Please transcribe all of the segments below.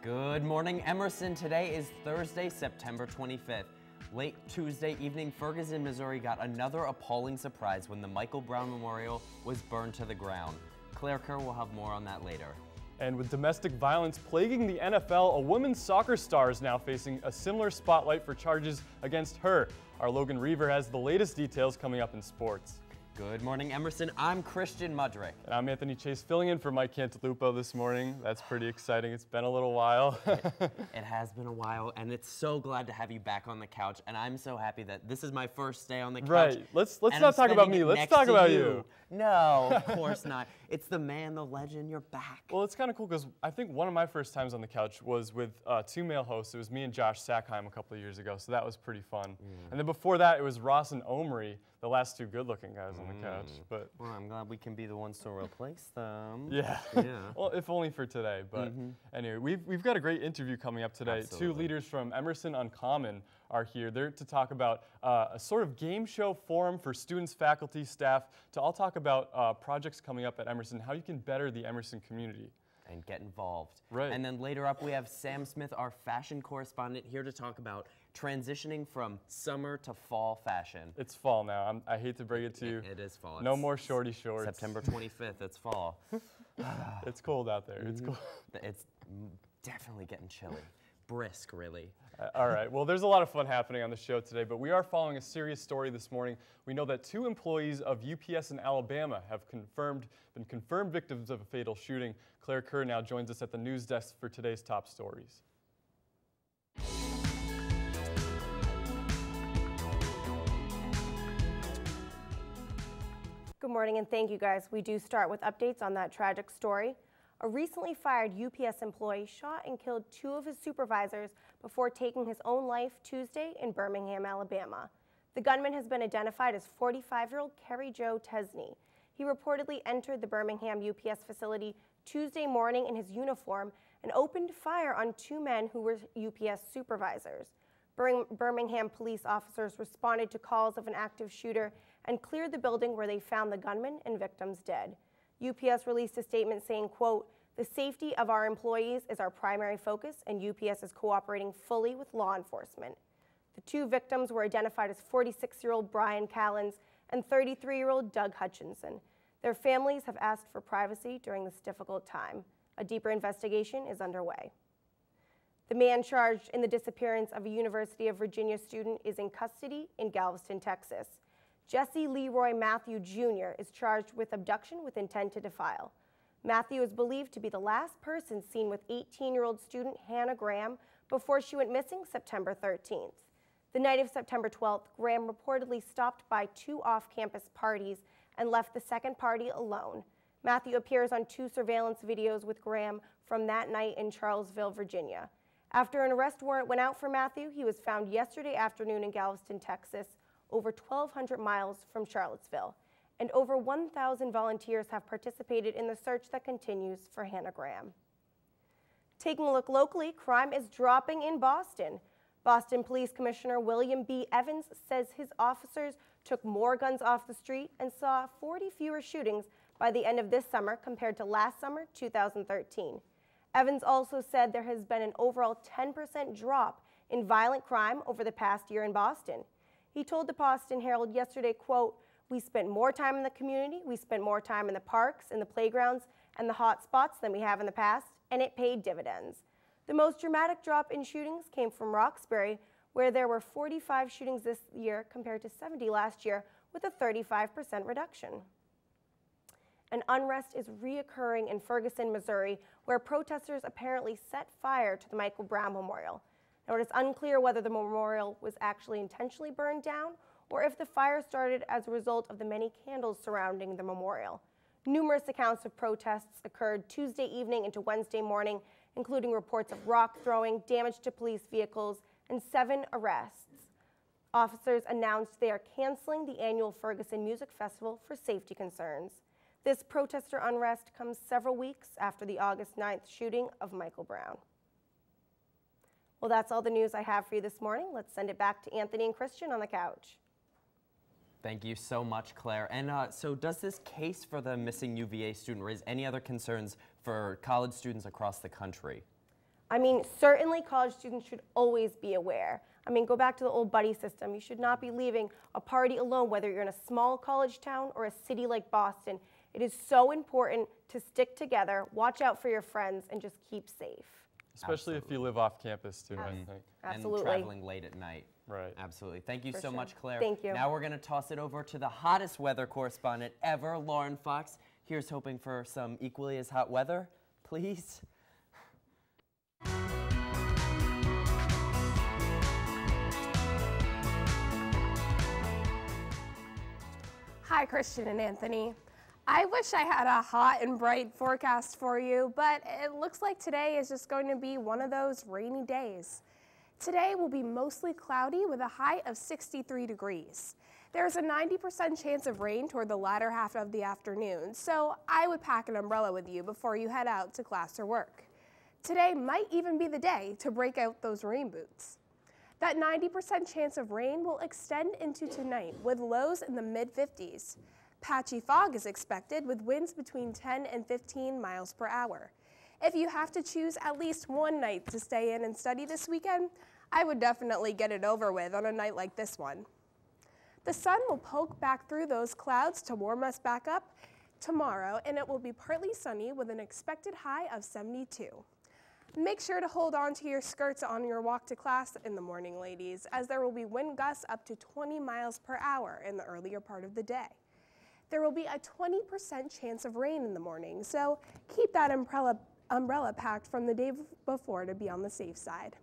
Good morning, Emerson. Today is Thursday, September 25th. Late Tuesday evening, Ferguson, Missouri got another appalling surprise when the Michael Brown Memorial was burned to the ground. Claire Kerr will have more on that later. And with domestic violence plaguing the NFL, a women's soccer star is now facing a similar spotlight for charges against her. Our Logan Reaver has the latest details coming up in sports. Good morning, Emerson. I'm Christian Mudrick. And I'm Anthony Chasse, filling in for Mike Cantalupo this morning. That's pretty exciting. It's been a little while. It has been a while, and it's so glad to have you back on the couch. And I'm so happy that this is my first day on the couch. Right. Let's not talk about me. Let's talk about you. No, of course not. It's the man, the legend. You're back. Well, it's kind of cool because I think one of my first times on the couch was with two male hosts. It was me and Josh Sackheim a couple of years ago, so that was pretty fun. And then before that, it was Ross and Omri, the last two good-looking guys on the couch. But well, I'm glad we can be the ones to replace them. Yeah. Well, if only for today. But anyway, we've got a great interview coming up today. Absolutely. Two leaders from Emerson Uncommon are here. They're to talk about a sort of game show forum for students, faculty, staff, to all talk about projects coming up at Emerson, how you can better the Emerson community. And get involved. Right. And then later up, we have Sam Smith, our fashion correspondent, here to talk about transitioning from summer to fall fashion. It's fall now. I hate to break it to you. It is fall. No more shorty shorts. September 25th, it's fall. It's cold out there. It's cold. It's definitely getting chilly. Brisk, really. All right, well, there's a lot of fun happening on the show today, but we are following a serious story this morning. We know that 2 employees of UPS in Alabama have been confirmed victims of a fatal shooting. Claire Kerr now joins us at the news desk for today's top stories. Good morning and thank you guys. We do start with updates on that tragic story. A recently fired UPS employee shot and killed 2 of his supervisors before taking his own life Tuesday in Birmingham, Alabama. The gunman has been identified as 45-year-old Kerry Joe Tesney. He reportedly entered the Birmingham UPS facility Tuesday morning in his uniform and opened fire on 2 men who were UPS supervisors. Birmingham police officers responded to calls of an active shooter and cleared the building where they found the gunman and victims dead. UPS released a statement saying, quote, "The safety of our employees is our primary focus, and UPS is cooperating fully with law enforcement." The 2 victims were identified as 46-year-old Brian Callens and 33-year-old Doug Hutchinson. Their families have asked for privacy during this difficult time. A deeper investigation is underway. The man charged in the disappearance of a University of Virginia student is in custody in Galveston, Texas. Jesse Leroy Matthew Jr. is charged with abduction with intent to defile. Matthew is believed to be the last person seen with 18-year-old student Hannah Graham before she went missing September 13th. The night of September 12th, Graham reportedly stopped by 2 off-campus parties and left the second party alone. Matthew appears on 2 surveillance videos with Graham from that night in Charlottesville, Virginia. After an arrest warrant went out for Matthew, he was found yesterday afternoon in Galveston, Texas, over 1,200 miles from Charlottesville, and over 1,000 volunteers have participated in the search that continues for Hannah Graham. Taking a look locally, crime is dropping in Boston. Boston Police Commissioner William B. Evans says his officers took more guns off the street and saw 40 fewer shootings by the end of this summer compared to last summer, 2013. Evans also said there has been an overall 10% drop in violent crime over the past year in Boston. He told the Boston Herald yesterday, quote, "We spent more time in the community, we spent more time in the parks, in the playgrounds, and the hot spots than we have in the past, and it paid dividends." The most dramatic drop in shootings came from Roxbury, where there were 45 shootings this year compared to 70 last year, with a 35% reduction. An unrest is reoccurring in Ferguson, Missouri, where protesters apparently set fire to the Michael Brown Memorial. Now, it is unclear whether the memorial was actually intentionally burned down or if the fire started as a result of the many candles surrounding the memorial. Numerous accounts of protests occurred Tuesday evening into Wednesday morning, including reports of rock throwing, damage to police vehicles, and 7 arrests. Officers announced they are canceling the annual Ferguson Music Festival for safety concerns. This protester unrest comes several weeks after the August 9th shooting of Michael Brown. Well, that's all the news I have for you this morning. Let's send it back to Anthony and Christian on the couch. Thank you so much, Claire. And so does this case for the missing UVA student raise any other concerns for college students across the country? I mean, certainly college students should always be aware. I mean, go back to the old buddy system. You should not be leaving a party alone, whether you're in a small college town or a city like Boston. It is so important to stick together, watch out for your friends, and just keep safe. Especially if you live off campus too, I think. Absolutely. And traveling late at night. Right. Absolutely. Thank you For so sure. much, Claire. Thank you. Now we're going to toss it over to the hottest weather correspondent ever, Lauren Fox. Here's hoping for some equally as hot weather, please. Hi, Christian and Anthony. I wish I had a hot and bright forecast for you, but it looks like today is just going to be one of those rainy days. Today will be mostly cloudy with a high of 63 degrees. There's a 90% chance of rain toward the latter half of the afternoon, so I would pack an umbrella with you before you head out to class or work. Today might even be the day to break out those rain boots. That 90% chance of rain will extend into tonight with lows in the mid-50s. Patchy fog is expected with winds between 10 and 15 miles per hour. If you have to choose at least one night to stay in and study this weekend, I would definitely get it over with on a night like this one. The sun will poke back through those clouds to warm us back up tomorrow, and it will be partly sunny with an expected high of 72. Make sure to hold on to your skirts on your walk to class in the morning, ladies, as there will be wind gusts up to 20 miles per hour in the earlier part of the day. There will be a 20% chance of rain in the morning, so keep that umbrella packed from the day before to be on the safe side.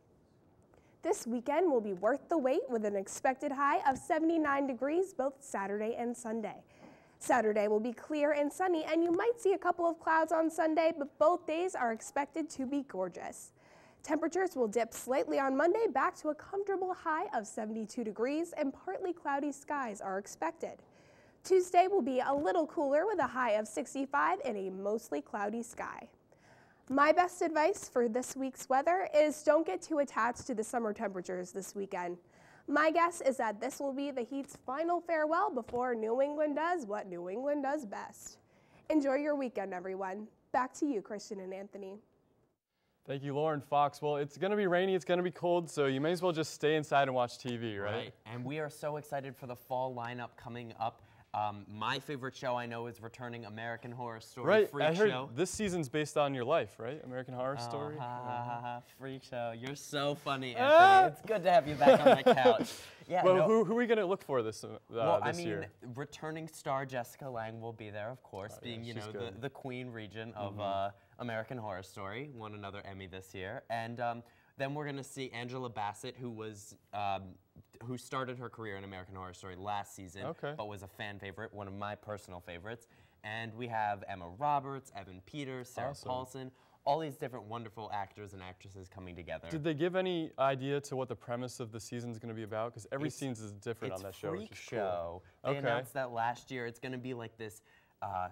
This weekend will be worth the wait with an expected high of 79 degrees both Saturday and Sunday. Saturday will be clear and sunny, and you might see a couple of clouds on Sunday, but both days are expected to be gorgeous. Temperatures will dip slightly on Monday back to a comfortable high of 72 degrees, and partly cloudy skies are expected. Tuesday will be a little cooler with a high of 65 and a mostly cloudy sky. My best advice for this week's weather is don't get too attached to the summer temperatures this weekend. My guess is that this will be the heat's final farewell before New England does what New England does best. Enjoy your weekend, everyone. Back to you, Christian and Anthony. Thank you, Lauren Fox. Well, it's going to be rainy, it's going to be cold, so you may as well just stay inside and watch TV, right? And we are so excited for the fall lineup coming up. My favorite show I know is returning American Horror Story. Right, Freak I heard Show. this season's based on your life, right? American Horror Story. Freak Show. You're so funny, Anthony. It's good to have you back on the couch. Yeah. Well, who are we going to look for this year? Returning star Jessica Lange will be there, of course, being the Queen Regent of American Horror Story. Won another Emmy this year, and then we're going to see Angela Bassett, who started her career in American Horror Story last season, but was a fan favorite, one of my personal favorites. And we have Emma Roberts, Evan Peters, Sarah Paulson, all these different wonderful actors and actresses coming together. Did they give any idea to what the premise of the season is going to be about? Because every scene is different on that show. It's Freak Show. They announced that last year. It's going to be like this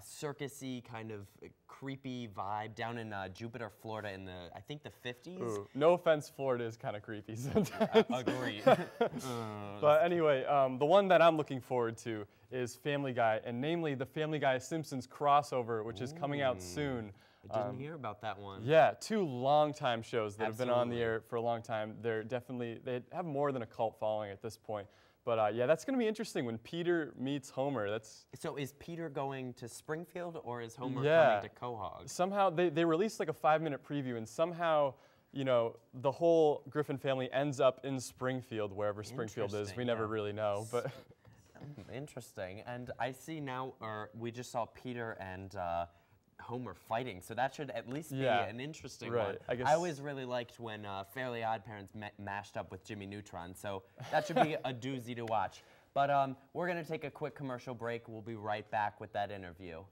circus-y kind of creepy vibe down in Jupiter, Florida in I think the 50s. Ooh, no offense, Florida is kind of creepy sometimes. Agreed. But anyway, the one that I'm looking forward to is Family Guy, and namely the Family Guy Simpsons crossover, which is coming out soon. I didn't hear about that one. Yeah, two longtime shows that have been on the air for a long time. They have more than a cult following at this point. But yeah, that's going to be interesting when Peter meets Homer. So is Peter going to Springfield or is Homer coming to Quahog? Somehow they released like a 5-minute preview, and somehow the whole Griffin family ends up in Springfield, wherever Springfield is. We never really know, but interesting. And I see now, we just saw Peter and Homer fighting, so that should at least be an interesting one. I always really liked when Fairly Odd Parents mashed up with Jimmy Neutron, so that should be a doozy to watch. But we're going to take a quick commercial break. We'll be right back with that interview.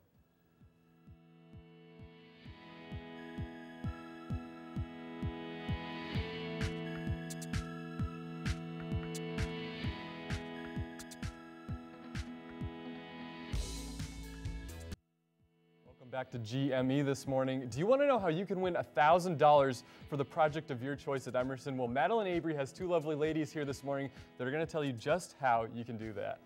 Back to GME this morning. Do you want to know how you can win $1,000 for the project of your choice at Emerson? Well, Madelyn Abry has two lovely ladies here this morning that are going to tell you just how you can do that.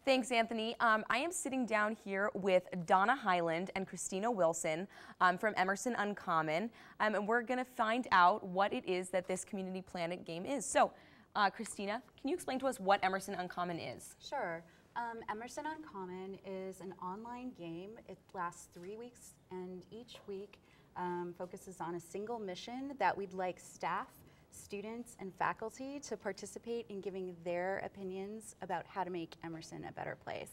Thanks, Anthony. I am sitting down here with Donna Hyland and Christina Wilson from Emerson Uncommon, and we're going to find out what it is that this Community Planet game is. So, Christina, can you explain to us what Emerson Uncommon is? Sure. Emerson Uncommon is an online game. It lasts 3 weeks, and each week focuses on a single mission that we'd like staff, students, and faculty to participate in giving their opinions about how to make Emerson a better place.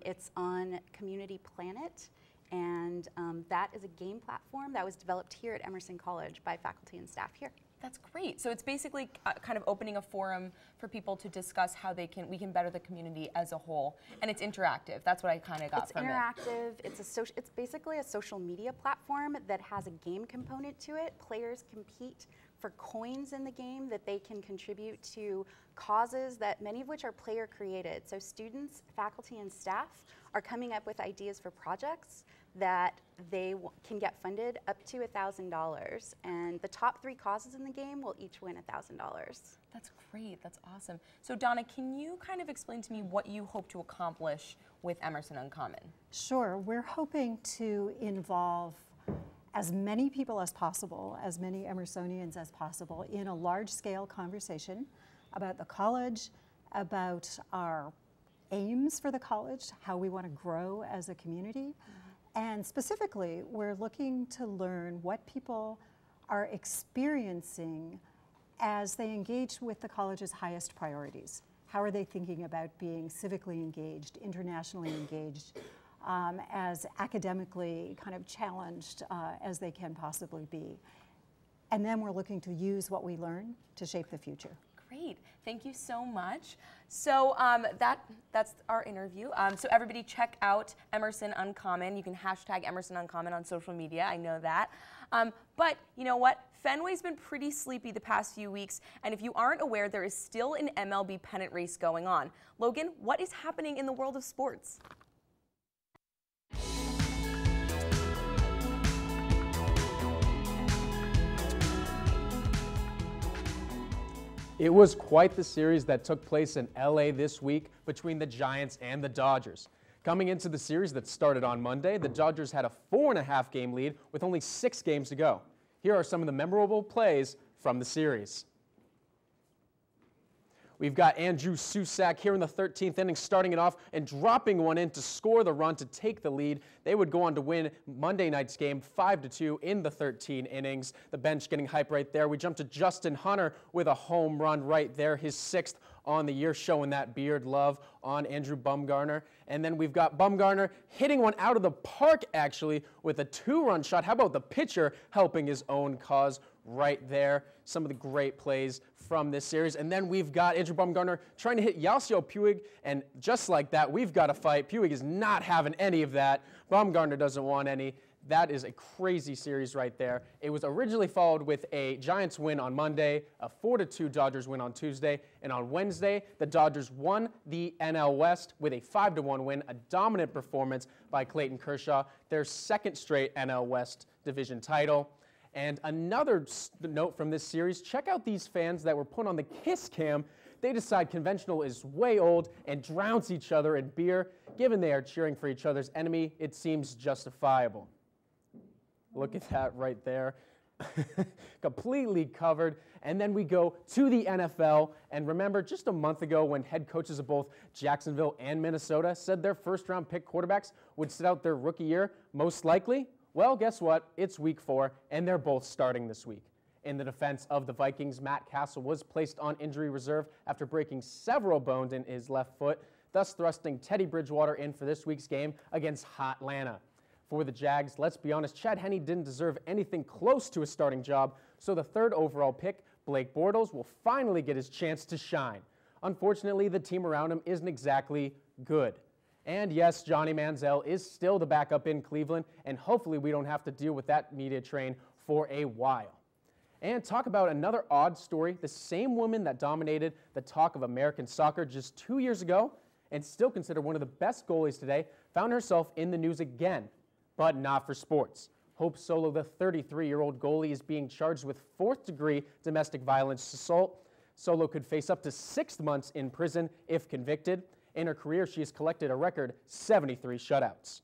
It's on Community Planet, and that is a game platform that was developed here at Emerson College by faculty and staff here. That's great. So it's basically kind of opening a forum for people to discuss how we can better the community as a whole, and it's interactive. That's what I kind of got from it. It's interactive. It's basically a social media platform that has a game component to it. Players compete for coins in the game that they can contribute to causes that many of which are player created. So students, faculty, and staff are coming up with ideas for projects that they can get funded up to $1,000, and the top 3 causes in the game will each win $1,000. That's great. That's awesome. So Donna, can you kind of explain to me what you hope to accomplish with Emerson Uncommon? Sure. We're hoping to involve as many people as possible, as many Emersonians as possible, in a large-scale conversation about the college, about our aims for the college, how we want to grow as a community. And specifically, we're looking to learn what people are experiencing as they engage with the college's highest priorities. How are they thinking about being civically engaged, internationally engaged, as academically kind of challenged as they can possibly be. And then we're looking to use what we learn to shape the future. Great. Thank you so much. So that's our interview. So everybody check out Emerson Uncommon. You can hashtag Emerson Uncommon on social media. I know that. But you know what? Fenway's been pretty sleepy the past few weeks, and if you aren't aware, there is still an MLB pennant race going on. Logan, what is happening in the world of sports? It was quite the series that took place in LA this week between the Giants and the Dodgers. Coming into the series that started on Monday, the Dodgers had a 4.5 game lead with only 6 games to go. Here are some of the memorable plays from the series. We've got Andrew Susac here in the 13th inning, starting it off and dropping one in to score the run to take the lead. They would go on to win Monday night's game 5-2 in the 13 innings. The bench getting hype right there. We jump to Justin Hunter with a home run right there, his 6th on the year, showing that beard love on Andrew Bumgarner. And then we've got Bumgarner hitting one out of the park, actually, with a 2-run shot. How about the pitcher helping his own cause right there? Some of the great plays from this series. And then we've got Andrew Bumgarner trying to hit Yasiel Puig, and just like that, we've got a fight. Puig is not having any of that. Bumgarner doesn't want any. That is a crazy series right there. It was originally followed with a Giants win on Monday, a 4-2 Dodgers win on Tuesday, and on Wednesday, the Dodgers won the NL West with a 5-1 win, a dominant performance by Clayton Kershaw, their 2nd straight NL West division title. And another note from this series, check out these fans that were put on the Kiss Cam. They decide conventional is way old and drowns each other in beer. Given they are cheering for each other's enemy, it seems justifiable. Look at that right there. Completely covered. And then we go to the NFL. And remember, just a month ago when head coaches of both Jacksonville and Minnesota said their first-round pick quarterbacks would sit out their rookie year, most likely? Well, guess what? It's week 4, and they're both starting this week. In the defense of the Vikings, Matt Castle was placed on injury reserve after breaking several bones in his left foot, thus thrusting Teddy Bridgewater in for this week's game against Atlanta. For the Jags, let's be honest, Chad Henne didn't deserve anything close to a starting job, so the 3rd overall pick, Blake Bortles, will finally get his chance to shine. Unfortunately, the team around him isn't exactly good. And yes, Johnny Manziel is still the backup in Cleveland, and hopefully we don't have to deal with that media train for a while. And talk about another odd story, the same woman that dominated the talk of American soccer just 2 years ago and still considered one of the best goalies today, found herself in the news again, but not for sports. Hope Solo, the 33-year-old goalie, is being charged with 4th-degree domestic violence assault. Solo could face up to 6 months in prison if convicted. In her career, she has collected a record 73 shutouts.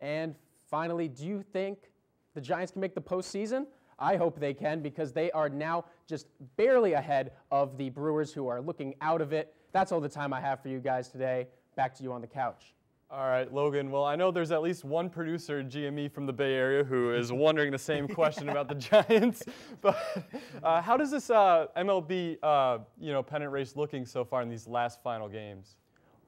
And finally, do you think the Giants can make the postseason? I hope they can, because they are now just barely ahead of the Brewers, who are looking out of it. That's all the time I have for you guys today. Back to you on the couch. All right, Logan. Well, I know there's at least one producer at GME from the Bay Area who is wondering the same question about the Giants. But how does this MLB pennant race looking so far in these last final games?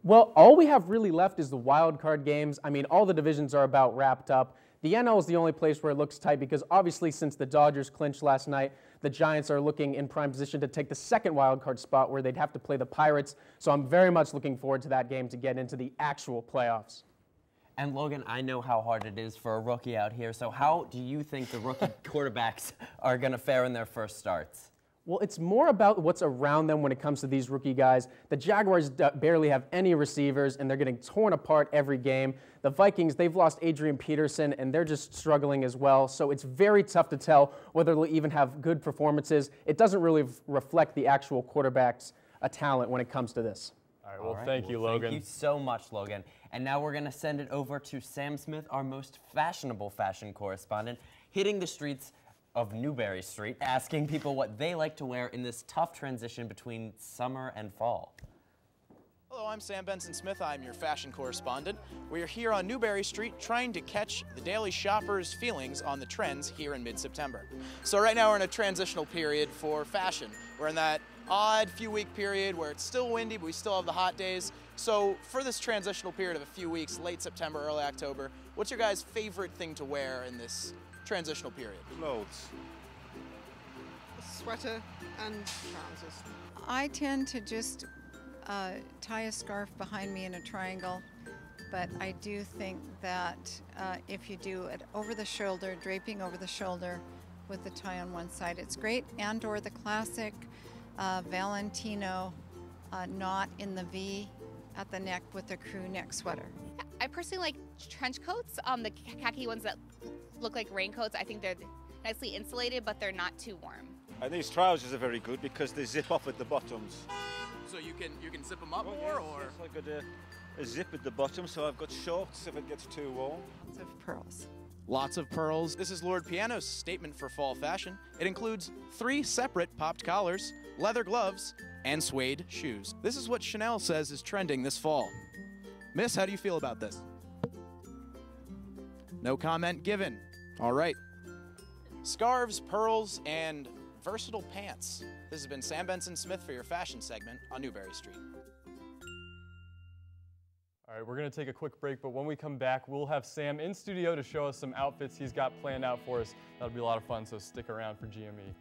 Well, all we have really left is the wild card games. I mean, all the divisions are about wrapped up. The NL is the only place where it looks tight because obviously since the Dodgers clinched last night, the Giants are looking in prime position to take the second wild card spot where they'd have to play the Pirates. So I'm very much looking forward to that game to get into the actual playoffs. And Logan, I know how hard it is for a rookie out here. So how do you think the rookie quarterbacks are going to fare in their first starts? Well, it's more about what's around them when it comes to these rookie guys. The Jaguars barely have any receivers, and they're getting torn apart every game. The Vikings, they've lost Adrian Peterson, and they're just struggling as well. So it's very tough to tell whether they'll even have good performances. It doesn't really reflect the actual quarterback's talent when it comes to this. All right, well, thank you, Logan. Thank you so much, Logan. And now we're going to send it over to Sam Smith, our most fashionable fashion correspondent, hitting the streets of Newberry Street, asking people what they like to wear in this tough transition between summer and fall. Hello, I'm Sam Benson Smith. I'm your fashion correspondent. We are here on Newberry Street trying to catch the daily shopper's feelings on the trends here in mid-September. So right now we're in a transitional period for fashion. We're in that odd few-week period where it's still windy, but we still have the hot days. So for this transitional period of a few weeks, late September, early October, what's your guys' favorite thing to wear in this transitional period? Clothes. A sweater and trousers. I tend to just tie a scarf behind me in a triangle, but I do think that if you do it over the shoulder, draping over the shoulder with the tie on one side, it's great. And or the classic Valentino knot in the V at the neck with a crew neck sweater. I personally like trench coats, the khaki ones that look like raincoats. I think they're nicely insulated, but they're not too warm. And these trousers are very good because they zip off at the bottoms. So you can zip them up more, yes, or? Yes, I've got a zip at the bottom, so I've got shorts if it gets too warm. Lots of pearls. Lots of pearls. This is Lord Piano's statement for fall fashion. It includes 3 separate popped collars, leather gloves, and suede shoes. This is what Chanel says is trending this fall. Miss, how do you feel about this? No comment given. All right. Scarves, pearls, and versatile pants. This has been Sam Benson Smith for your fashion segment on Newberry Street. All right, we're going to take a quick break, but when we come back, we'll have Sam in studio to show us some outfits he's got planned out for us. That'll be a lot of fun, so stick around for GME.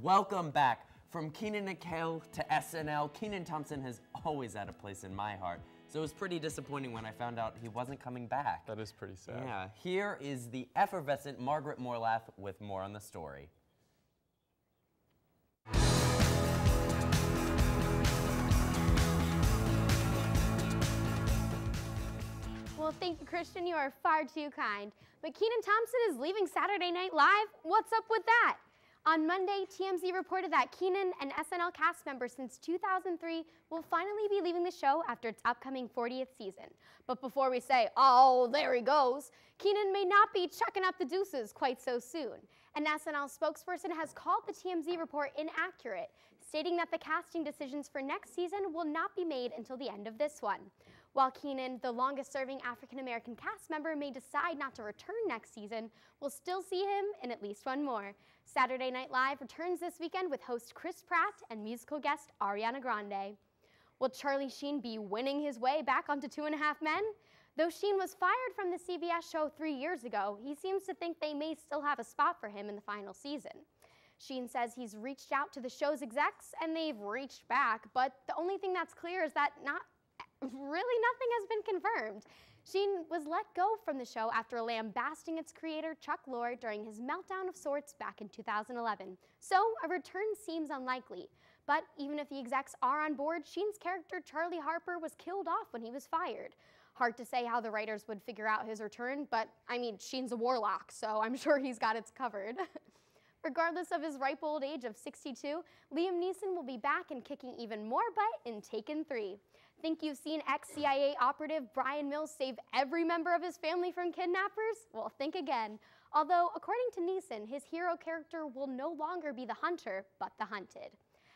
Welcome back. From Keenan and Kel to SNL, Kenan Thompson has always had a place in my heart. So it was pretty disappointing when I found out he wasn't coming back. That is pretty sad. Yeah, here is the effervescent Margaret Morlath with more on the story. Well, thank you, Christian. You are far too kind. But Kenan Thompson is leaving Saturday Night Live. What's up with that? On Monday, TMZ reported that Kenan, an SNL cast member since 2003, will finally be leaving the show after its upcoming 40th season. But before we say, oh, there he goes, Kenan may not be chucking up the deuces quite so soon. An SNL spokesperson has called the TMZ report inaccurate, stating that the casting decisions for next season will not be made until the end of this one. While Kenan, the longest-serving African-American cast member, may decide not to return next season, we'll still see him in at least one more. Saturday Night Live returns this weekend with host Chris Pratt and musical guest Ariana Grande. Will Charlie Sheen be winning his way back onto 2.5 Men? Though Sheen was fired from the CBS show 3 years ago, he seems to think they may still have a spot for him in the final season. Sheen says he's reached out to the show's execs and they've reached back, but the only thing that's clear is that really nothing has been confirmed. Sheen was let go from the show after lambasting its creator Chuck Lorre during his meltdown of sorts back in 2011. So a return seems unlikely. But even if the execs are on board, Sheen's character Charlie Harper was killed off when he was fired. Hard to say how the writers would figure out his return, but I mean, Sheen's a warlock, so I'm sure he's got it covered. Regardless of his ripe old age of 62, Liam Neeson will be back and kicking even more butt in Taken 3. Think you've seen ex-CIA operative Brian Mills save every member of his family from kidnappers? Well, think again. Although, according to Neeson, his hero character will no longer be the hunter, but the hunted.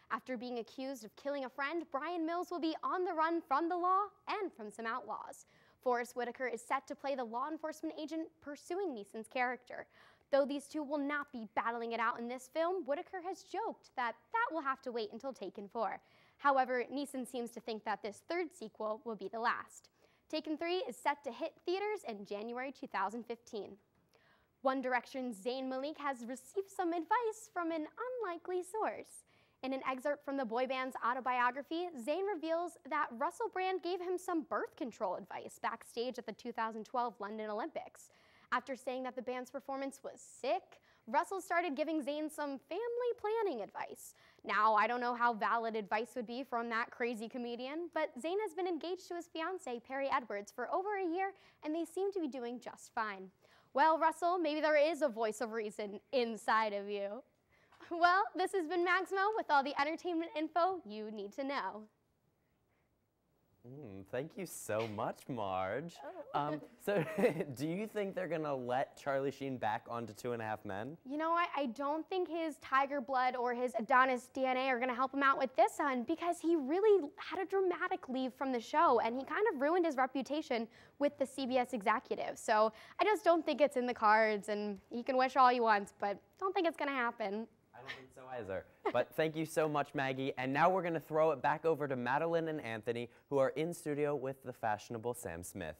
After being accused of killing a friend, Brian Mills will be on the run from the law and from some outlaws. Forrest Whitaker is set to play the law enforcement agent pursuing Neeson's character. Though these two will not be battling it out in this film, Whitaker has joked that will have to wait until Taken 4. However, Neeson seems to think that this third sequel will be the last. Taken 3 is set to hit theaters in January 2015. One Direction's Zayn Malik has received some advice from an unlikely source. In an excerpt from the boy band's autobiography, Zayn reveals that Russell Brand gave him some birth control advice backstage at the 2012 London Olympics. After saying that the band's performance was sick, Russell started giving Zayn some family planning advice. Now, I don't know how valid advice would be from that crazy comedian, but Zayn has been engaged to his fiancée, Perry Edwards, for over a year, and they seem to be doing just fine. Well, Russell, maybe there is a voice of reason inside of you. Well, this has been Maximo with all the entertainment info you need to know. Thank you so much, Marge. So do you think they're going to let Charlie Sheen back onto 2.5 Men? You know what? I don't think his tiger blood or his Adonis DNA are going to help him out with this one, because he really had a dramatic leave from the show, and he kind of ruined his reputation with the CBS executive. So I just don't think it's in the cards, and he can wish all he wants, but don't think it's going to happen. I don't think so either. But thank you so much, Maggie. And now we're going to throw it back over to Madelyn and Anthony, who are in studio with the fashionable Sam Smith.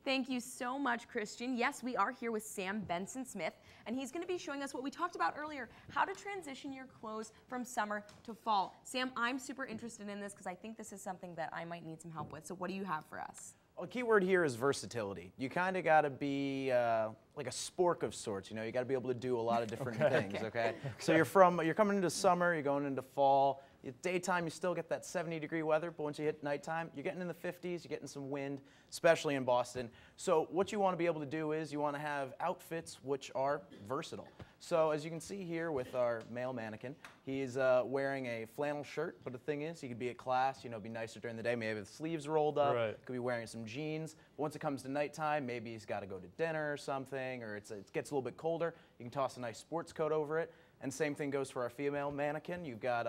Thank you so much, Christian. Yes, we are here with Sam Benson Smith, and he's going to be showing us what we talked about earlier, how to transition your clothes from summer to fall. Sam, I'm super interested in this because I think this is something that I might need some help with. So what do you have for us? Well, the key word here is versatility. You kind of got to be like a spork of sorts. You know, you got to be able to do a lot of different things. Okay. So you're coming into summer, you're going into fall. Daytime, you still get that 70-degree weather, but once you hit nighttime, you're getting in the 50s. You're getting some wind, especially in Boston. So what you want to be able to do is you want to have outfits which are versatile. So as you can see here with our male mannequin, he's wearing a flannel shirt, but the thing is, he could be at class, you know, be nicer during the day, maybe with the sleeves rolled up, could be wearing some jeans. But once it comes to nighttime, maybe he's got to go to dinner or something, or it gets a little bit colder, you can toss a nice sports coat over it. And same thing goes for our female mannequin. You've got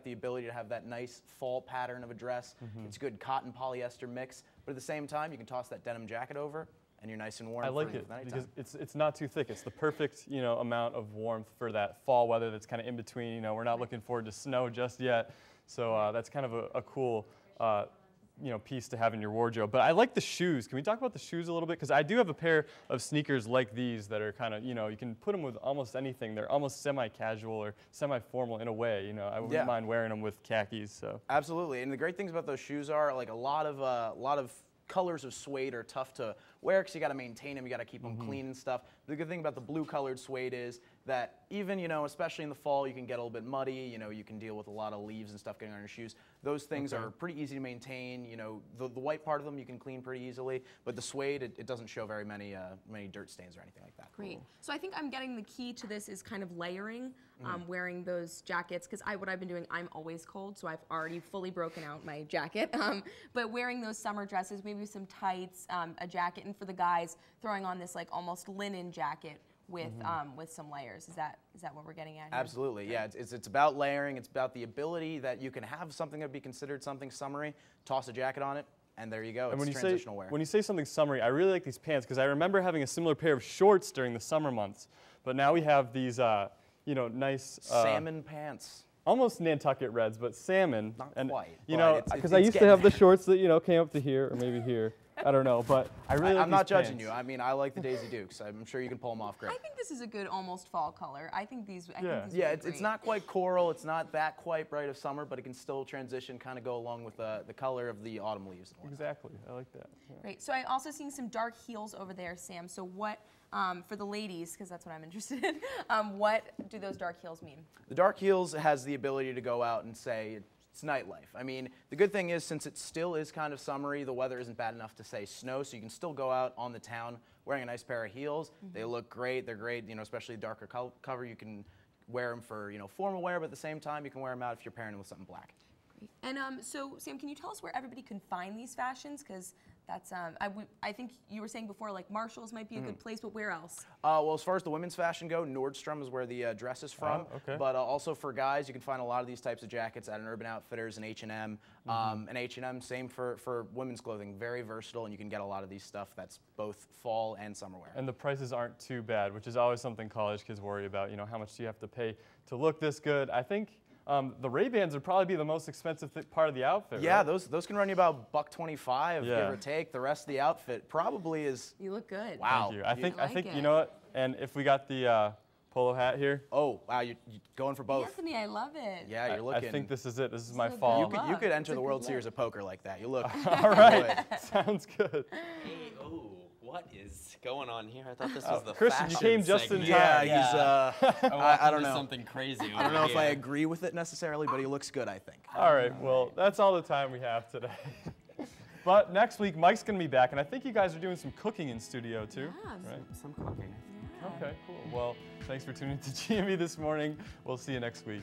the ability to have that nice fall pattern of a dress. It's a good cotton polyester mix, but at the same time, you can toss that denim jacket over, and you're nice and warm. I like it because it's not too thick. It's the perfect amount of warmth for that fall weather that's kind of in between. You know, we're not looking forward to snow just yet, so that's kind of a cool piece to have in your wardrobe. But I like the shoes. Can we talk about the shoes a little bit? Because I do have a pair of sneakers like these that are kind of, you can put them with almost anything. They're almost semi-casual or semi-formal in a way. You know, I wouldn't mind wearing them with khakis. So absolutely. And the great things about those shoes are like a lot of colors of suede are tough to wear because you got to maintain them, you got to keep them clean and stuff. The good thing about the blue colored suede is that even, especially in the fall, you can get a little bit muddy, you can deal with a lot of leaves and stuff getting on your shoes. Those things are pretty easy to maintain. The white part of them you can clean pretty easily, but the suede, it doesn't show very many dirt stains or anything like that. Great. So I think I'm getting the key to this is kind of layering, wearing those jackets, because what I've been doing, I'm always cold, so I've already fully broken out my jacket. But wearing those summer dresses, maybe some tights, a jacket, and for the guys, throwing on this like almost linen jacket with some layers. Is that what we're getting at here? Absolutely, yeah. It's about layering. It's about the ability that you can have something that would be considered something summery, toss a jacket on it, and there you go. And it's transitional wear. When you say something summery, I really like these pants because I remember having a similar pair of shorts during the summer months, but now we have these, nice salmon pants. Almost Nantucket Reds, but salmon. Not and, quite. Because I used to have the shorts that came up to here or maybe here. I don't know, but I really like I'm not these judging pants. you. I mean, I like the Daisy Dukes. I'm sure you can pull them off great. I think this is a good almost fall color. I think these. It's not quite coral. It's not that quite bright of summer, but it can still transition, kind of go along with the color of the autumn leaves. Exactly. I like that. Yeah. Great. So I also seeing some dark heels over there, Sam. So what? For the ladies, because that's what I'm interested in, what do those dark heels mean? The dark heels has the ability to go out and say, it's nightlife. I mean, the good thing is since it still is kind of summery, the weather isn't bad enough to say snow, so you can still go out on the town wearing a nice pair of heels. They look great. They're great, you know, especially darker cover. You can wear them for, you know, formal wear, but at the same time, you can wear them out if you're pairing them with something black. Great. And so, Sam, can you tell us where everybody can find these fashions? Because that's, I think you were saying before, like Marshall's might be a good place, but where else? Well, as far as the women's fashion go, Nordstrom is where the dress is from. okay. But also for guys, you can find a lot of these types of jackets at an Urban Outfitters and H&M. And H&M, same for women's clothing, very versatile, and you can get a lot of these stuff that's both fall and summer wear. And the prices aren't too bad, which is always something college kids worry about. You know, how much do you have to pay to look this good? I think the Ray-Bans would probably be the most expensive part of the outfit. Yeah, right? those can run you about $125, Yeah. give or take. The rest of the outfit probably is. You look good. Wow. Thank you. I think it. you know what? And if we got the polo hat here. Oh, wow, you're going for both. Anthony, I love it. Yeah, you're looking. I think this is it. This is my a good fall. look. You could enter It's a the good World look. Series of Poker like that. You look. All right. Sounds good. Hey, oh, what is going on here? I thought this was the Christian, you fashion came just in segment. time. Yeah, he's. I don't know. Something crazy. I don't know if I agree with it necessarily, but he looks good, I think. All right, well, that's all the time we have today. But next week, Mike's going to be back, and I think you guys are doing some cooking in studio, too. Yeah, right? Some cooking. Okay, cool. Well, thanks for tuning in to GME this morning. We'll see you next week.